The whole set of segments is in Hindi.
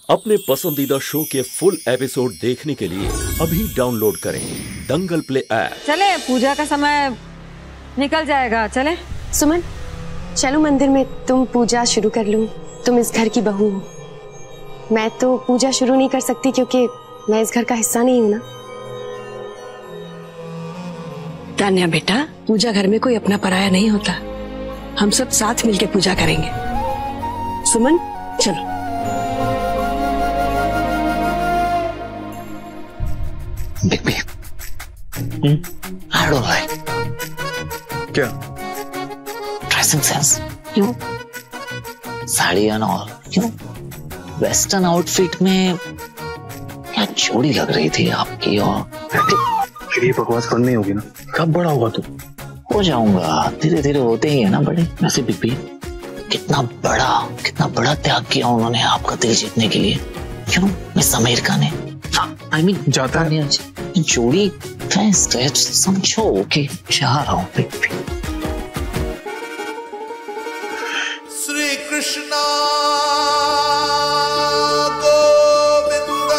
अपने पसंदीदा शो के फुल एपिसोड देखने के लिए अभी डाउनलोड करें दंगल प्ले ऐप। चले, पूजा का समय निकल जाएगा। चले सुमन, चलो मंदिर में, तुम पूजा शुरू कर लो। तुम इस घर की बहू हो। मैं तो पूजा शुरू नहीं कर सकती क्योंकि मैं इस घर का हिस्सा नहीं हूं ना। तान्या बेटा, पूजा घर में कोई अपना पराया नहीं होता। हम सब साथ मिलके पूजा करेंगे। सुमन चलो। Big B, I don't like. क्या? Dressing sense, you know, sari and all, you know, western outfit में क्या जोड़ी लग रही थी आपकी। और ये बकवास करनी होगी ना। कब बड़ा होगा तू? हो जाऊंगा, धीरे धीरे होते ही है ना बड़े। वैसे बिग बी, कितना बड़ा त्याग किया उन्होंने आपका दिल जीतने के लिए। क्यों मिस अमेरिका ने, I mean, जाता है जोड़ी बेस्ट है, समझो कि चाह रहा हूँ। श्री कृष्णा गोविंद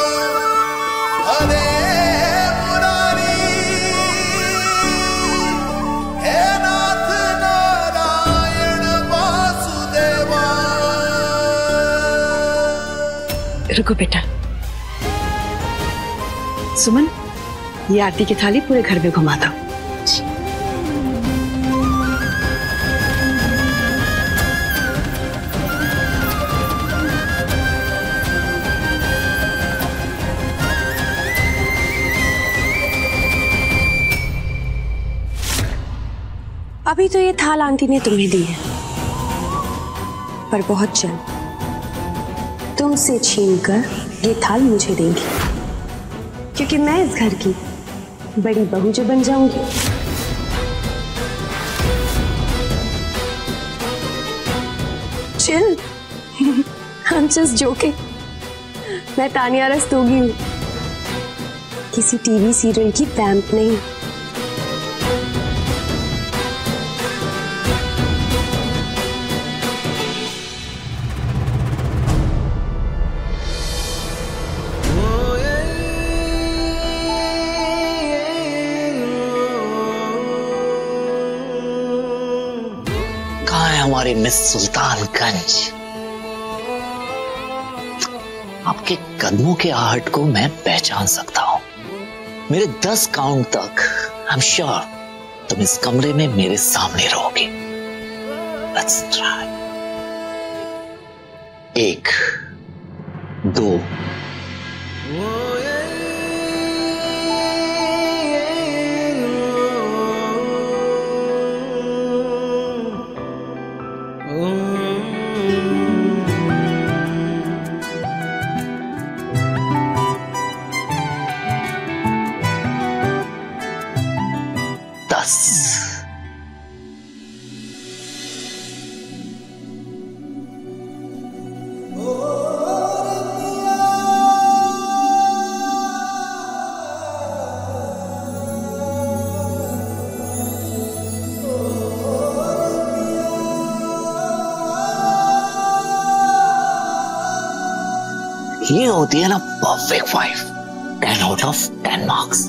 हरे मुरारी, हे नाथ नारायण वासुदेवा। रुको बेटा। सुमन, ये आरती की थाली पूरे घर में घुमा दो। अभी तो ये थाल आंटी ने तुम्हें दी है, पर बहुत जल्द तुमसे छीनकर ये थाल मुझे देंगी, क्योंकि मैं इस घर की बड़ी बहू जो बन जाऊंगी। Chill, I'm just joking। मैं तानिया रस्तोगी हूँ, किसी टीवी सीरियल की वैम्प नहीं। हमारी मिस सुल्तानगंज, आपके कदमों के आहट को मैं पहचान सकता हूं। मेरे 10 काउंट तक आई एम श्योर तुम इस कमरे में मेरे सामने रहोगे। Let's try. 1 2 10। ये होती है ना perfect wife. 10 out of 10 marks.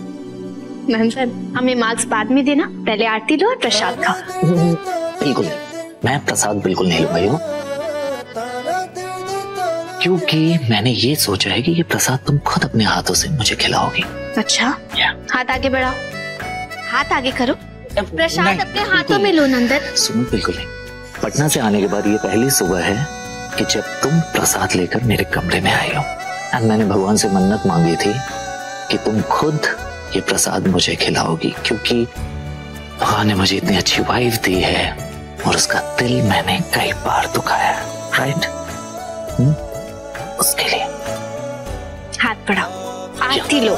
Nandan, हमें मार्क्स बाद में देना, पहले आरती लो और प्रसाद खाओ। बिल्कुल नहीं, मैं प्रसाद बिल्कुल नहीं लूंगा, क्योंकि मैंने ये सोचा है कि ये प्रसाद तुम खुद अपने हाथों से मुझे खिलाओगी। अच्छा, हाथ आगे बढ़ाओ, हाथ आगे करो, प्रसाद अपने हाथों में लो। नंदन सुनो, बिल्कुल नहीं। पटना से आने के बाद ये पहली सुबह है कि जब तुम प्रसाद लेकर मेरे कमरे में आई हो। और मैंने भगवान से मन्नत मांगी थी कि तुम खुद ये प्रसाद मुझे खिलाओगी, क्योंकि भगवान ने मुझे इतनी अच्छी वाइफ दी है और उसका दिल मैंने कई बार दुखाया। राइट? उसके लिए हाथ बढ़ाओ, आरती लो।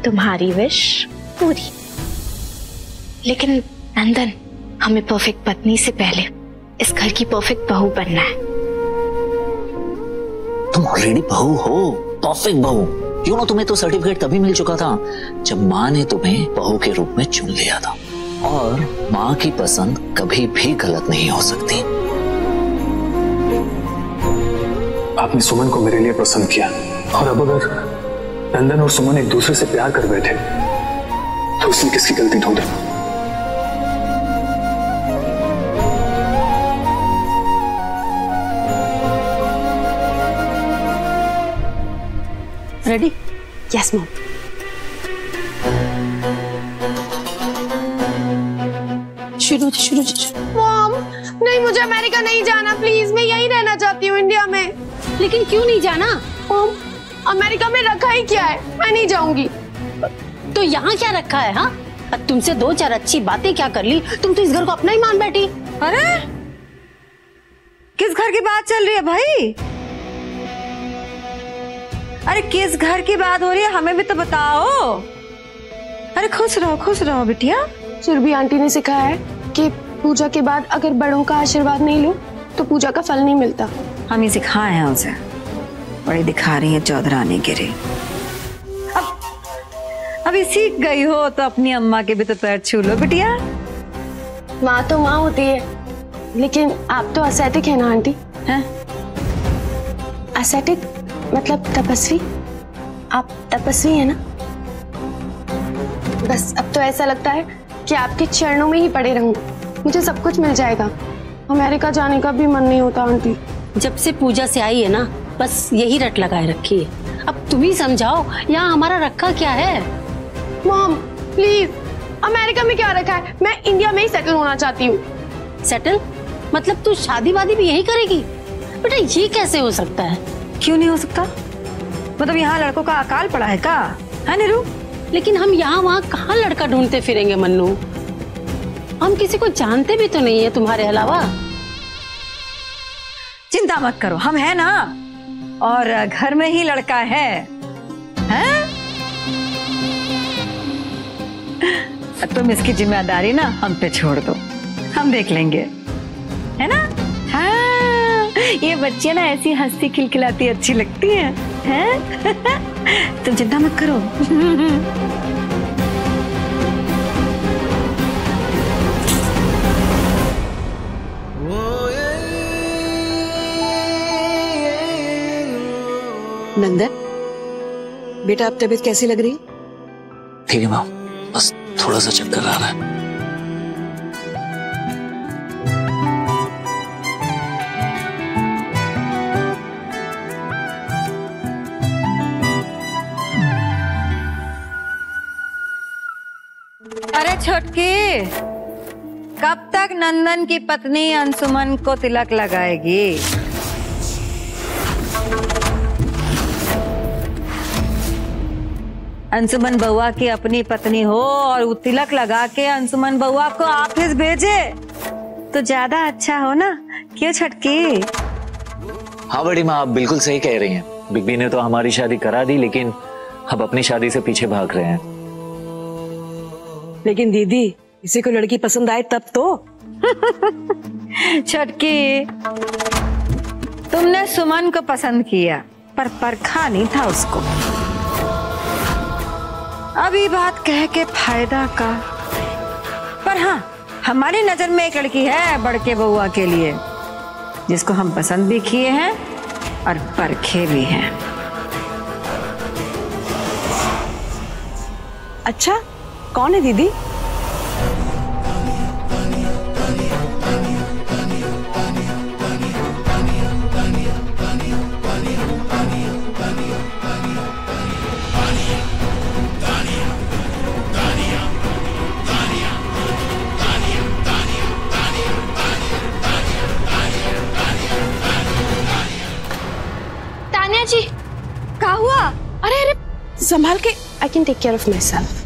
तुम्हारी विश पूरी। लेकिन नंदन, हमें परफेक्ट पत्नी से पहले इस घर की परफेक्ट बहू बनना है। तुम ऑलरेडी बहू हो, परफेक्ट बहू। क्यों ना, तुम्हें तो सर्टिफिकेट तभी मिल चुका था जब माँ ने तुम्हें बहू के रूप में चुन लिया था। और माँ की पसंद कभी भी गलत नहीं हो सकती। आपने सुमन को मेरे लिए पसंद किया, और अब अगर नंदन और सुमन एक दूसरे से प्यार कर बैठे तो उसने किसकी गलती ढूंढे? रेडी? Yes mom. शुरू। मॉम नहीं, मुझे अमेरिका नहीं जाना प्लीज, मैं यहीं रहना चाहती हूँ इंडिया में। लेकिन क्यों नहीं जाना? मॉम अमेरिका में रखा ही क्या है, मैं नहीं जाऊंगी। तो यहाँ क्या रखा है? हाँ, तुमसे 2-4 अच्छी बातें क्या कर ली, तुम तो इस घर को अपना ही मान बैठी। अरे किस घर की बात चल रही है भाई? अरे किस घर की बात हो रही है, हमें भी तो बताओ। अरे खुश रहो बिटिया। सुरभि आंटी ने सिखाया है कि पूजा के बाद अगर बड़ों का आशीर्वाद नहीं लो तो पूजा का फल नहीं मिलता। हम ही सिखाए हैं उसे, बड़ी दिखा रही है चौधरानी गिरी। अब सीख गई हो तो अपनी अम्मा के भी तो पैर छू लो बिटिया। माँ तो माँ होती है, लेकिन आप तो असैटिक है ना आंटी? हैं? असैटिक मतलब तपस्वी। आप तपस्वी है ना? बस अब तो ऐसा लगता है कि आपके चरणों में ही पड़े रहूं, मुझे सब कुछ मिल जाएगा। अमेरिका जाने का भी मन नहीं होता आंटी। जब से पूजा से आई है ना, बस यही रट लगाए रखी है। अब तुम ही समझाओ, यहाँ हमारा रखा क्या है? मॉम प्लीज, अमेरिका में क्या रखा है, मैं इंडिया में ही सेटल होना चाहती हूँ। सेटल मतलब तू शादी वादी भी यही करेगी? बेटा ये कैसे हो सकता है? क्यों नहीं हो सकता? मतलब यहाँ लड़कों का अकाल पड़ा है का? है नीरू? लेकिन हम यहाँ वहाँ कहाँ लड़का ढूंढते फिरेंगे मन्नू? हम किसी को जानते भी तो नहीं है तुम्हारे अलावा। चिंता मत करो, हम है ना, और घर में ही लड़का है। हैं? तुम इसकी जिम्मेदारी ना हम पे छोड़ दो, हम देख लेंगे, है ना? हाँ, ये बच्चियां ना ऐसी हंसती खिलखिलाती अच्छी लगती हैं, हैं? तुम चिंता मत करो। नंदन बेटा, अब तबीयत कैसी लग रही है? ठीक है माँ, बस थोड़ा सा चक्कर आ रहा है। अरे छोटकी, कब तक नंदन की पत्नी अंशुमन को तिलक लगाएगी? अंशुमन बउआ की अपनी पत्नी हो और वो तिलक लगा के अंशुमन बउआ को ऑफिस भेजे तो ज्यादा अच्छा हो ना? क्यों छटकी? हाँ बड़ी माँ, आप बिल्कुल सही कह रही हैं। बिग बी ने तो हमारी शादी करा दी, लेकिन अब अपनी शादी से पीछे भाग रहे हैं। लेकिन दीदी, किसी को लड़की पसंद आए तब तो। छटकी, तुमने सुमन को पसंद किया पर परखा नहीं था उसको। अभी बात कह के फायदा का। पर हाँ, हमारी नजर में एक लड़की है बड़के बउआ के लिए, जिसको हम पसंद भी किए हैं और परखे भी हैं। अच्छा, कौन है दीदी? तान्या जी, क्या हुआ? अरे अरे, संभाल के। I can take care of my self.